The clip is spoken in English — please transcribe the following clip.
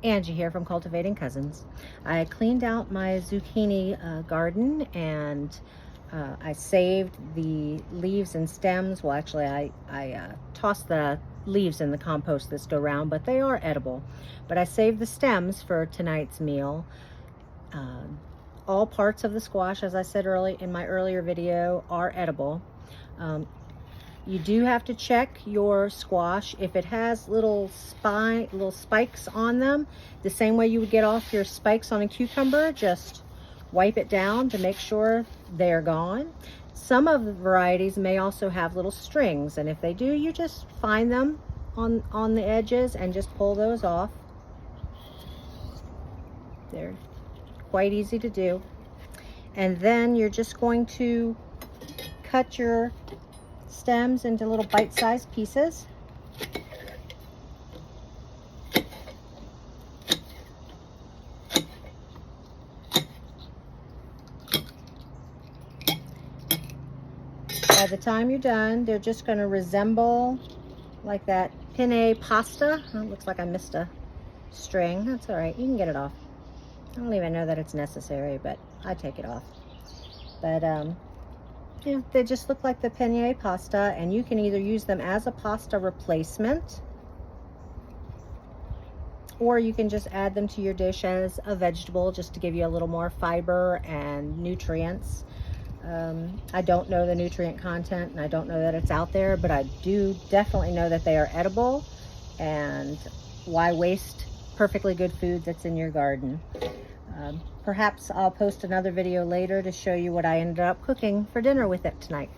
Angie here from Cultivating Cousins. I cleaned out my zucchini garden, and I saved the leaves and stems. Well, actually, I tossed the leaves in the compost this go round, but they are edible. But I saved the stems for tonight's meal. All parts of the squash, as I said early in my earlier video, are edible. You do have to check your squash. If it has little spikes on them, the same way you would get off your spikes on a cucumber, just wipe it down to make sure they're gone. Some of the varieties may also have little strings, and if they do, you just find them on the edges and just pull those off. They're quite easy to do. And then you're just going to cut your stems into little bite-sized pieces. By the time you're done, they're just going to resemble like that penne pasta. Oh, it looks like I missed a string. That's all right. You can get it off. I don't even know that it's necessary, but I take it off. But yeah, they just look like the penne pasta, and you can either use them as a pasta replacement, or you can just add them to your dish as a vegetable just to give you a little more fiber and nutrients. I don't know the nutrient content, and I don't know that it's out there, but I do definitely know that they are edible, and why waste perfectly good food that's in your garden? Perhaps I'll post another video later to show you what I ended up cooking for dinner with it tonight.